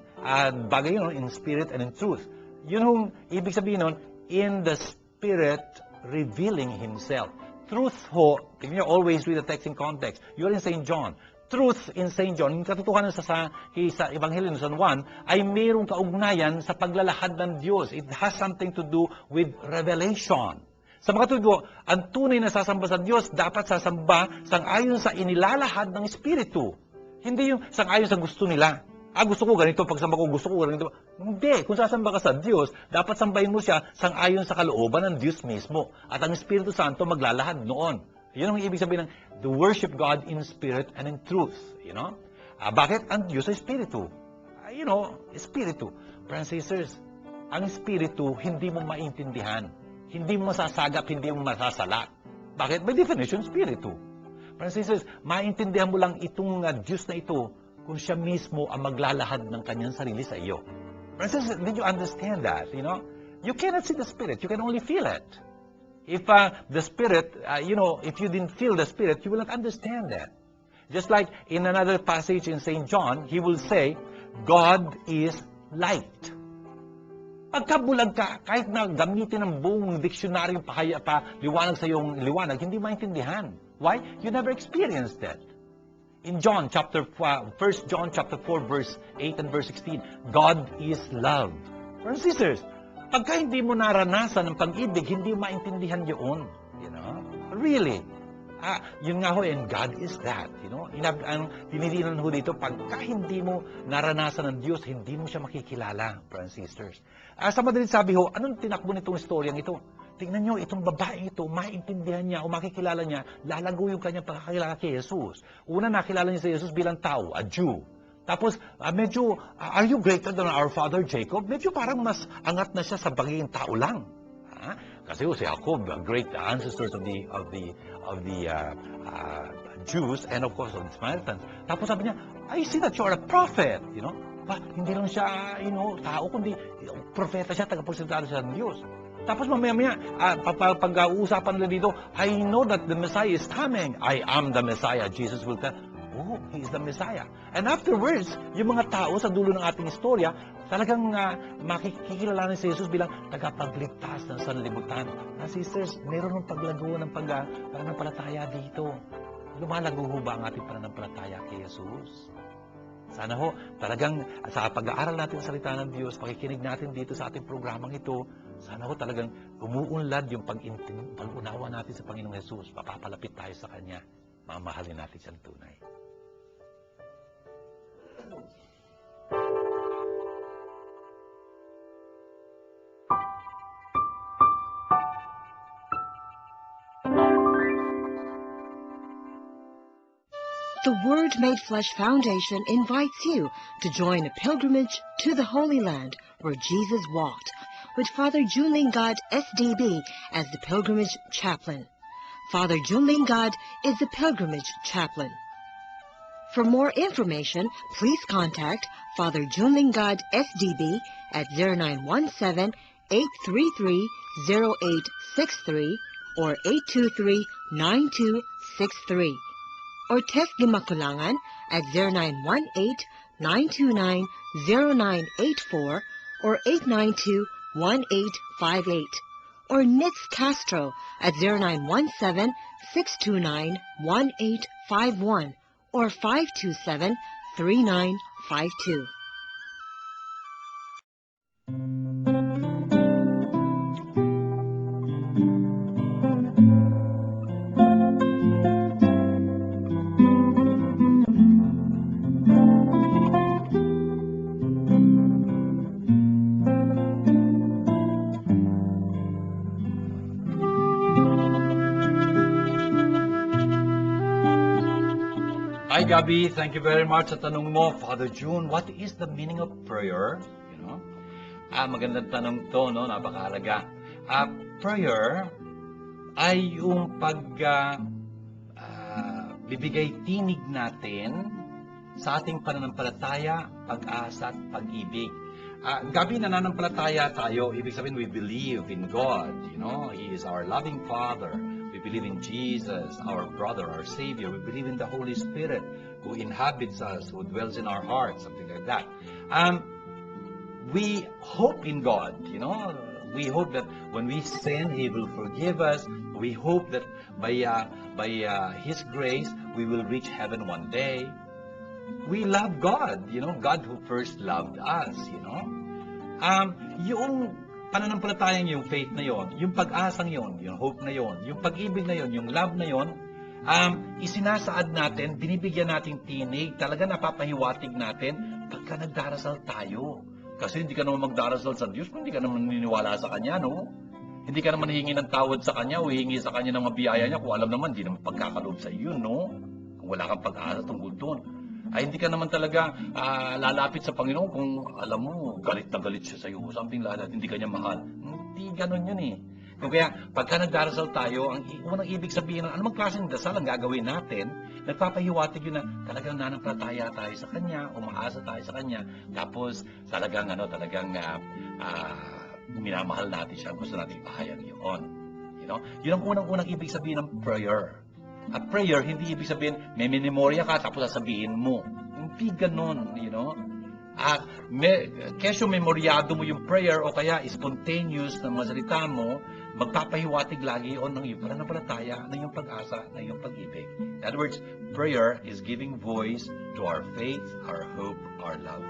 bagay yun, in Spirit and in Truth. Yun ang ibig sabihin nun, in the Spirit revealing Himself. Truth ho, tignan nyo, always read the text in context. You're in St. John. Truth in St. John, yung katotohanan sa Ebanghelyo ng San Juan, ay mayroong kaugnayan sa paglalahad ng Diyos. It has something to do with revelation. Sa mga tugo, ang tunay na sasamba sa Diyos, dapat sasamba sang-ayon sa inilalahad ng Espiritu. Hindi yung sang-ayon sa gusto nila. Gusto ko ganito, pagsamba ko, gusto ko ganito. Hindi. Kung sasamba ka sa Diyos, dapat sambahin mo siya sang-ayon sa kalooban ng Diyos mismo. At ang Espiritu Santo maglalahad noon. Yun ang ibig sabihin ng to worship God in spirit and in truth. You know? Bakit? Ang Diyos ay Espiritu. Espiritu. Brothers and sisters, ang Espiritu, hindi mo maintindihan. Hindi mo masasagap, hindi mo masasalat. Bakit? By definition, Espiritu. Brothers and sisters, maintindihan mo lang itong Diyos na ito kung siya mismo ang maglalahad ng kanyang sarili sa iyo. Brothers and sisters, did you understand that? You cannot see the Spirit. You can only feel it. If the Spirit, if you didn't feel the Spirit, you will not understand that. Just like in another passage in St. John, he will say, God is light. Pagkabulag ka, kahit na gamitin ng buong dictionary liwanag sa iyong liwanag, hindi maintindihan. Why? You never experienced that. In John chapter 1 John chapter 4 verse 8 and verse 16, God is love. Brothers and sisters, pagka hindi mo naranasan ng pag-ibig, hindi mo maintindihan yun. Really. Yun nga ho, and God is that. Ang tinidinan ho dito, pagka hindi mo naranasan ng Diyos, hindi mo siya makikilala, brothers and sisters. Sa madalit sabi ho, anong tinakbo nitong istoryang ito? Tingnan nyo, itong babaeng ito, maintindihan niya o makikilala niya, lalago yung kanyang pagkakilala kay Jesus. Una, nakilala niya si Jesus bilang tao, a Jew. Tapos, medyo, are you greater than our father Jacob? Medyo parang mas angat na siya sa pagiging tao lang. Kasi si Jacob, great ancestors of the Jews and of course of the Samaritans. Tapos sabi niya, I see that you are a prophet. Hindi lang siya, tao, kundi propeta siya, tagapagsalita siya ng Diyos. Tapos mamaya-maya, pag-uusapan nila dito, I know that the Messiah is coming. I am the Messiah. Jesus will tell, oh, He is the Messiah. And afterwards, yung mga tao sa dulo ng ating istorya, talagang makikilala si Jesus bilang tagapagligtas ng sanlibutan. Sisters, meron ng paglago ng pananampalataya dito. Lumalago ho ba ang ating pananampalataya kay Jesus? Sana ho, talagang sa pag-aaral natin sa salita ng Diyos, pakikinig natin dito sa ating programang ito, sana ho talagang umuunlad yung pag-unawa natin sa Panginoong Jesus. Papapalapit tayo sa Kanya. Mamahalin natin siyang tunay. The Word Made Flesh Foundation invites you to join a pilgrimage to the Holy Land where Jesus walked, with Father June Lingard, SDB, as the pilgrimage chaplain. Father June Lingard is the pilgrimage chaplain. For more information, please contact Father June Lingard, SDB, at 0917-833-0863 or 823-9263. Or text the Makulangan at 0918-929-0984 or 892-1858. Or Nitz Castro at 0917-629-1851 or 527-3952. Gabby, thank you very much sa tanong mo. Father June, what is the meaning of prayer? You know? Magandang tanong to, no? Napakahalaga. Prayer ay yung bibigay tinig natin sa ating pananampalataya, pag-asa at pag-ibig. Gabi nananampalataya tayo, ibig sabihin we believe in God. You know, He is our loving Father. We believe in Jesus, our brother, our Savior. We believe in the Holy Spirit who inhabits us, who dwells in our hearts, something like that. We hope in God, you know. We hope that when we sin, He will forgive us. We hope that by His grace, we will reach heaven one day. We love God, you know, God who first loved us, you know. Yung pananampalatayang yung faith na yon, yung pag-asang yon, yung hope na yon, yung pag-ibig na yon, yung love na yon, isinasaad natin, binibigyan nating tinig, talaga napapahiwatig natin pagka nagdarasal tayo. Kasi hindi ka naman magdarasal sa Diyos kung hindi ka naman naniniwala sa Kanya, no? Hindi ka naman hihingi ng tawad sa Kanya o hihingi sa Kanya ng mabiyaya niya kung alam naman, hindi naman pagkakaloob sa iyo, no? Kung wala kang pag-asa tungkol doon. Ay hindi ka naman talaga lalapit sa Panginoon kung alam mo, galit na galit siya sa iyo, something like that, hindi ka niya mahal. Hindi ganun yun eh. Kung kaya, pagka nagdarasal tayo, ang unang ibig sabihin ng anumang klaseng dasal ang gagawin natin, nagpapahiwatig yun na talagang nananampalataya tayo sa Kanya, umaasa tayo sa Kanya, tapos talagang minamahal natin siya, gusto natin ipahayag yun. You know? Yun ang unang ibig sabihin ng prayer. At prayer, hindi ibig sabihin, may memorya ka, tapos sasabihin mo. Hindi ganun, you know. Kesyo memoryado mo yung prayer o kaya spontaneous na mga salita mo, magpapahiwatig lagi yun ng iyong pananampalataya, ng iyong pag-asa, ng iyong pag-ibig. In other words, prayer is giving voice to our faith, our hope, our love.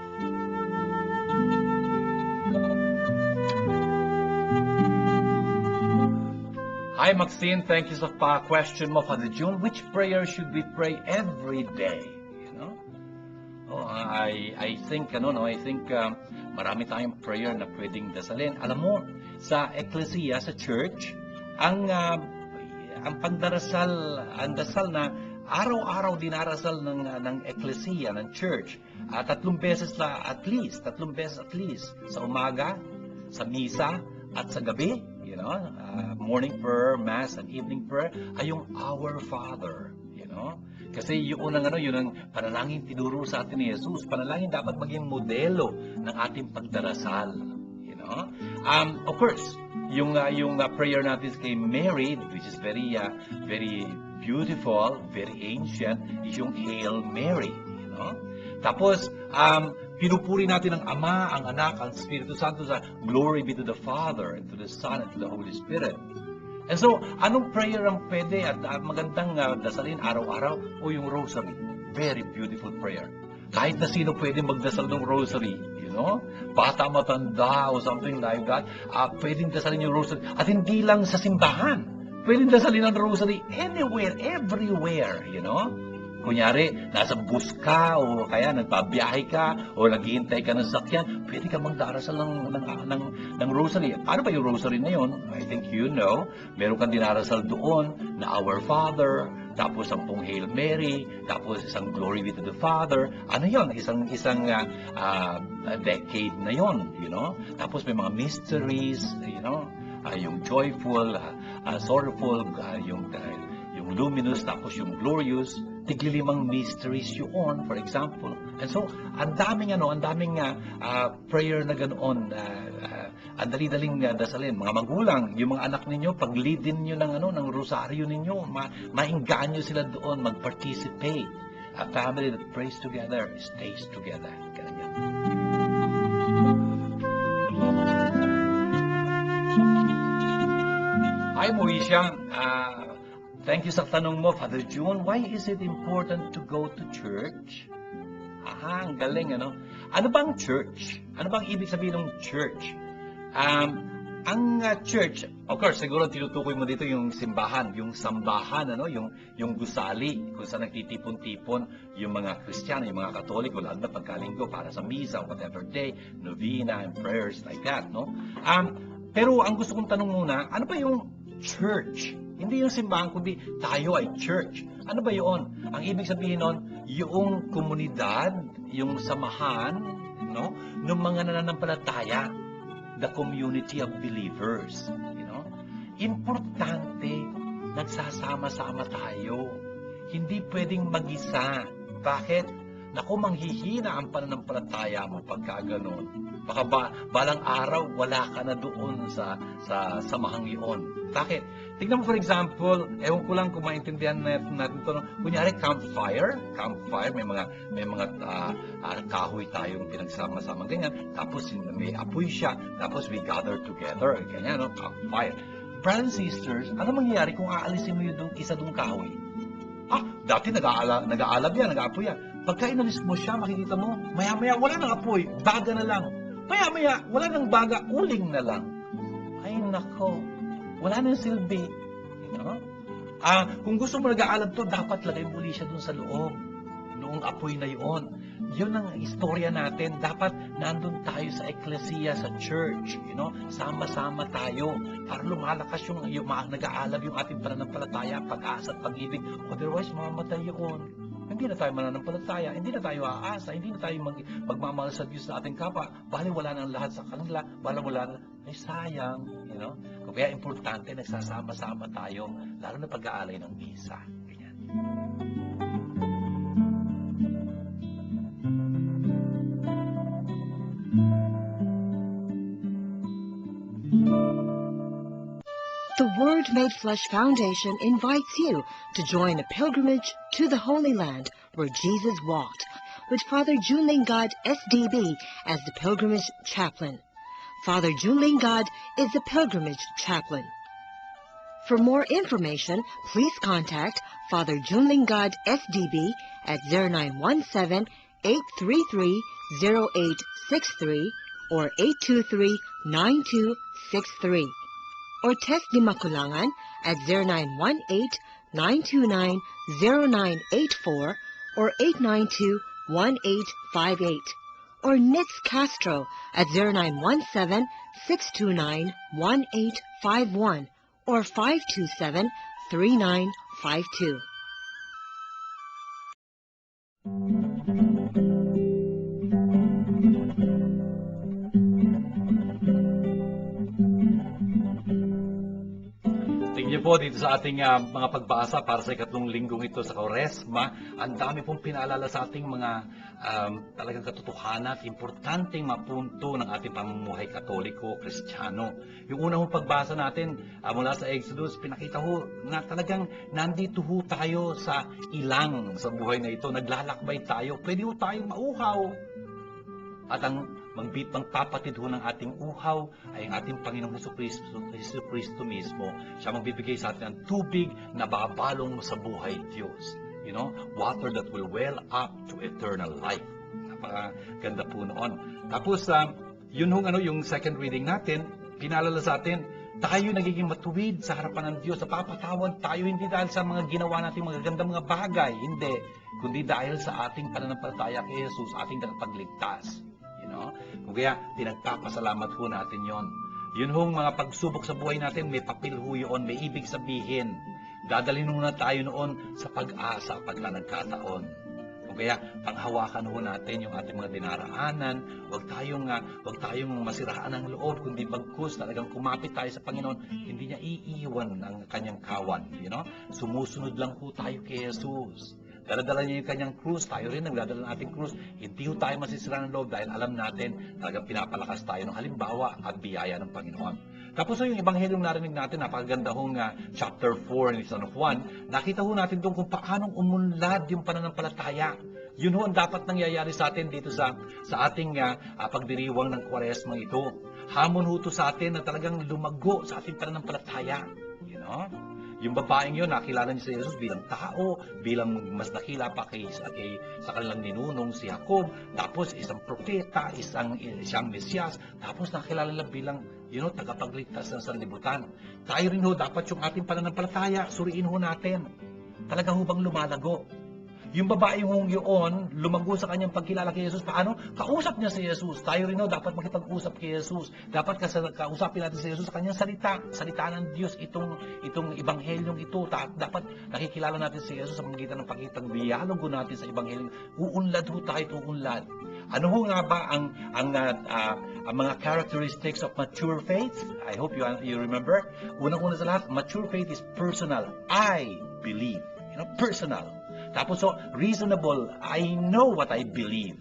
Hi Maxine, thank you sa question mo, Father June. Which prayer should we pray every day? You know? I think marami tayong prayer na pwedeng dasalin. Alam mo, sa ecclesia, sa church, ang pagdarasal, ang dasal na araw-araw dinarasal ng ecclesia, ng church, tatlong beses at least sa umaga, sa misa, at sa gabi, you know, morning prayer, mass, and evening prayer, ay yung Our Father, you know. Kasi yun ang panalangin tinuro sa atin ni Jesus. Panalangin dapat maging modelo ng ating pagdarasal, you know. Of course, yung prayer natin kay Mary, which is very beautiful, very ancient, is yung Hail Mary, you know. Tapos, pinupuri natin ang Ama, ang Anak, ang Espiritu Santo sa glory be to the Father, and to the Son, and to the Holy Spirit. And so, anong prayer ang pwede at magandang dasalin araw-araw? O yung rosary. Very beautiful prayer. Kahit na sino pwede magdasal ng rosary, you know? Bata, matanda, o something like that, pwedeng dasalin yung rosary. At hindi lang sa simbahan. Pwedeng dasalin ang rosary anywhere, everywhere, you know? Kunyari, nasa bus ka, o kaya nagbabiyahe ka, o naghihintay ka ng sakyan, pwede ka magdarasal ng rosary. Ano ba yung rosary na yun? I think you know. Meron kang dinarasal doon na Our Father, tapos ang pong Hail Mary, tapos isang Glory be to the Father. Ano yun? Isang decade na yun, you know? Tapos may mga mysteries, you know? Yung joyful, sorrowful, yung luminous, tapos yung glorious, tiglilimang mysteries yun, for example. And so, ang daming prayer na ganoon, ang dali-daling dasalin. Mga magulang, yung mga anak ninyo, pag-leadin nyo ng rosaryo ninyo, mainggan nyo sila doon, mag-participate. A family that prays together, stays together. Ganyan. Hi, Moisha. Thank you sa tanong mo, Father June. Why is it important to go to church? Ang galing, ano? Ano bang church? Ano bang ibig sabihin ng church? Ang church, of course, siguro tinutukoy mo dito yung simbahan, yung sambahan, ano? Yung gusali, kung saan nagtitipon-tipon yung mga Kristiyano, yung mga Katoliko, lalo na pagkalinggo para sa misa, whatever day, novena, and prayers like that, no? Pero ang gusto kong tanong muna, ano ba yung church? Hindi yung simbahan, kundi tayo ay church. Ano ba yun? Ang ibig sabihin nun, yung komunidad, yung samahan, no, ng mga nananampalataya, the community of believers, Importante, nagsasama-sama tayo. Hindi pwedeng mag-isa. Bakit? Naku, manghihina ang pananampalataya mo pagka ganun. Baka balang araw, wala ka na doon sa samahang iyon. Bakit? Tignan mo for example, ewan ko lang kung maintindihan natin ito. Kunyari, campfire, may mga kahoy tayong pinagsama-sama, ganyan. Tapos may apoy siya, tapos we gather together, ganyan, no? Campfire. Brothers and sisters, ano mangyayari kung aalisin mo yung isa dong kahoy? Dati nag-aalab yan, nag-aapoy yan. Pagka inalis mo siya, makikita mo, maya-maya wala nang apoy, baga na lang. Maya-maya, wala nang baga, uling na lang. Ay nako, wala nang silbi. Kung gusto mo nag-aalab to, dapat lagay muli siya dun sa loob. Noong apoy na yun. Yun ang istorya natin. Dapat nandun tayo sa eklesiya, sa church. Sama-sama tayo para lumalakas yung nag-aalab yung ating pananampalataya, pag-asa at pag-ibig. Otherwise, mamamatay yun. Hindi na tayo mananampalataya, hindi na tayo aasa, hindi na tayo magmamahal sa Diyos sa ating kapwa. Bali wala nang lahat sa kanila, bali wala na, ay sayang. Kaya importante, nagsasama-sama tayo, lalo na pag-aalay ng misa. Ganyan. The Word Made Flesh Foundation invites you to join a pilgrimage to the Holy Land where Jesus walked, with Father June Lingad, SDB, as the pilgrimage chaplain. Father June Lingad is the pilgrimage chaplain. For more information, please contact Father June Lingad, SDB, at 0917-833-0863 or 823-9263. Or text Di Makulangan at 0918-929-0984 or 892-1858. Or Nitz Castro at 0917-629-1851 or 527-3952. Tingnan po dito sa ating mga pagbasa para sa ikatlong linggong ito sa Kwaresma, ang dami pong pinaalala sa ating mga talagang katotohanan at importanteng mapunto ng ating pamumuhay Katoliko, Kristiyano. Yung unang pagbasa natin mula sa Exodus, pinakita ho na talagang nandito ho tayo sa ilang sa buhay na ito. Naglalakbay tayo. Pwede ho tayong mauhaw. At ang magpapatid ho ng ating uhaw ay ang ating Panginoong Jesucristo mismo. Siya magbibigay sa atin ng tubig na babalong sa buhay Diyos. Water that will well up to eternal life. Napakaganda po noon. Tapos, yung second reading natin, pinaalala sa atin, tayo nagiging matuwid sa harapan ng Diyos. Napapatawad tayo hindi dahil sa mga ginawa nating mga gandang mga bagay. Hindi. Kundi dahil sa ating pananampalataya kay Jesus, ating nakapagligtas. Kung kaya, pinagpapasalamat ho natin yon. Yun hong mga pagsubok sa buhay natin, may papel ho yun, may ibig sabihin. Dadalhin na tayo noon sa pag-asa pagka nagkataon. Kung kaya, panghawakan ho natin yung ating mga dinaraanan, huwag tayong masiraan ng loob, kundi bagkus talagang kumapit tayo sa Panginoon, hindi niya iiwan ang kanyang kawan. Sumusunod lang ho tayo kay Jesus. Daladala niya yung kanyang krus, tayo rin nagdadala ng ating krus. Hindi ho tayo masisira ng loob dahil alam natin talagang pinapalakas tayo ng halimbawa at biyaya ng Panginoon. Tapos yung ebanghelyong narinig natin, napakaganda hong chapter 4 ni Son of Juan, nakita ho natin doon kung paanong umunlad yung pananampalataya. Yun ho ang dapat nangyayari sa atin dito sa ating pagdiriwang ng Kwaresmang ito. Hamon ho to sa atin na talagang lumago sa ating pananampalataya. Yung babaeng yun, nakilala niya si Jesus bilang tao, bilang mas nakila pa sa kanilang ninunong si Jacob, tapos isang propeta, siyang Mesyas, tapos nakilala lang bilang tagapagligtas ng sanlibutan. Tayo rin ho, dapat yung ating pananampalataya, suriin ho natin. Talaga ho bang lumalago? Yung babae mong yun, lumago sa kanyang pagkilala kay Jesus. Paano? Kausap niya si Jesus. Tayo rin dapat makipag-usap kay Jesus. Dapat kausapin natin si Jesus sa kanyang salita. Salita ng Diyos, itong ebanghelyong ito. Dapat nakikilala natin si Jesus sa magitan ng pakitang-dialogo natin sa ebanghelyong. Uunlad ho tayo, uunlad. Ano ho nga ba ang mga characteristics of mature faith? I hope you remember. Unang-una sa lahat, mature faith is personal. I believe. Personal. Tapos reasonable. I know what I believe.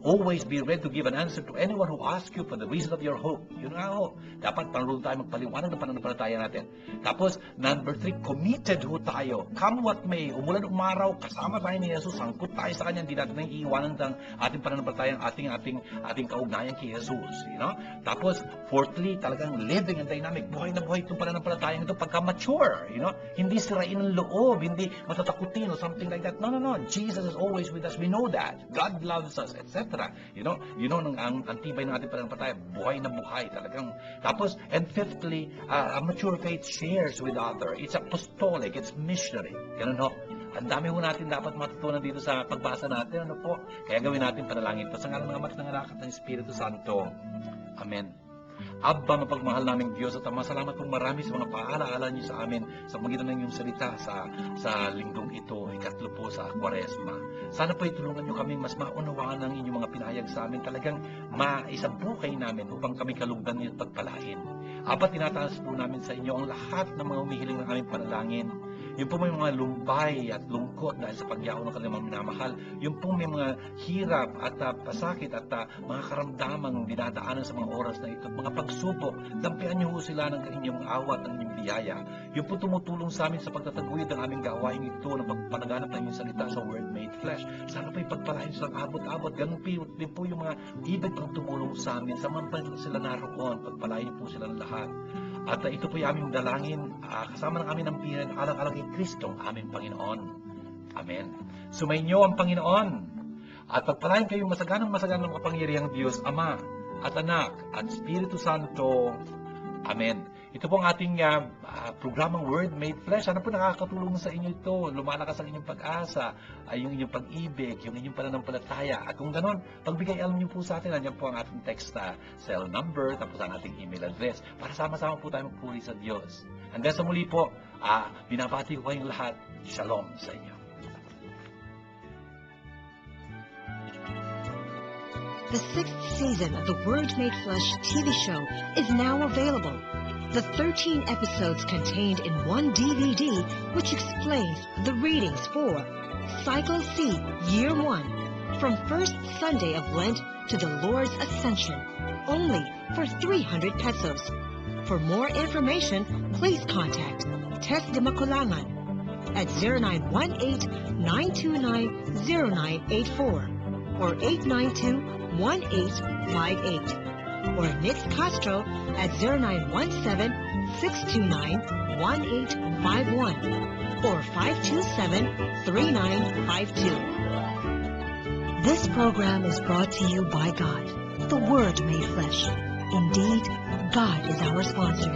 Always be ready to give an answer to anyone who asks you for the reason of your hope. Yun nga ho. Dapat panulunan tayo magpaliwanag ng pananampalataya natin. Tapos, number 3, committed ho tayo. Come what may. Umulan umaraw, kasama tayo ni Jesus. Sangkot tayo sa Kanya. Hindi natin nang iiwanan ng ating pananampalataya, ating kaugnayan kay Jesus. Tapos, fourthly, talagang living and dynamic. Buhay na buhay itong pananampalataya ito pagka mature. Hindi sirain ang loob, hindi matatakutin or something like that. No. Jesus is always with us. We know that. God loves us, etc. Ang tibay ng ating pananampalataya, buhay na buhay talagang. Tapos, and fifthly, a mature faith shares with other. It's apostolic, it's missionary. Ganun ho. Ang dami ho natin dapat matutunan dito sa pagbasa natin. Ano po? Kaya gawin natin panalangin. Sa ngalan ng Ama at ng Anak at ng Espiritu Santo. Amen. Abba, mapagmahal naming Diyos at Ama, salamat pong marami sa mga paalaala niyo sa amin sa magitan ng iyong salita sa linggong ito, ikatlo po sa Kwaresma. Sana po itulungan niyo kami mas maunawaan ang inyong mga pinahayag sa amin, talagang maisabukay namin upang kami kalugdan niyo at pagpalain. Apat, tinataas po namin sa inyo ang lahat ng mga humihiling ng aming panalangin. Yung po may mga lumbay at lungkot dahil sa pagyaon ng kanilang minamahal. Yung po may mga hirap at pasakit at mga karamdamang dinadaanan sa mga oras na ito. Mga pagsubok, dampian niyo ho sila ng inyong awat, ng inyong biyaya. Yung po tumutulong sa amin sa pagtataguyod ng aming gawain ito na pagpanaganap ng inyong salita sa Word Made Flesh. Sana po ipagpalain silang abot-abot. Ganun din po yung mga ibig pang tumulong sa amin. Samantalang sila naroon, pagpalain po sila ng lahat. At ito po yung aming dalangin, kasama ng aming nampihan, alang-alang kay Kristo, aming Panginoon. Amen. Sumainyo ang Panginoon, at pagpalain kayong masaganang makapangyarihang Diyos, Ama, at Anak, at Espiritu Santo. Amen. Ito po ang ating programang Word Made Flesh. Ano po nakakatulong sa inyo ito? Lumalakas ang inyong pag-asa, yung inyong pag-ibig, yung inyong pananampalataya. At kung ganon, pagbigay alam niyo po sa atin, nandiyan po ang ating text cell number, tapos ang ating email address, para sama-sama po tayo magpuri sa Diyos. Hanggang sa muli po, binabati ko kayong lahat. Shalom sa inyo. The 6th season of the Word Made Flesh TV show is now available. The 13 episodes contained in one DVD, which explains the readings for Cycle C, Year 1, from First Sunday of Lent to the Lord's Ascension, only for 300 pesos. For more information, please contact Tess de Maculangan at 0918-929-0984 or 892-1858. Or Nix Castro at 0917-629-1851 or 527-3952. This program is brought to you by God, the Word Made Flesh. Indeed, God is our sponsor.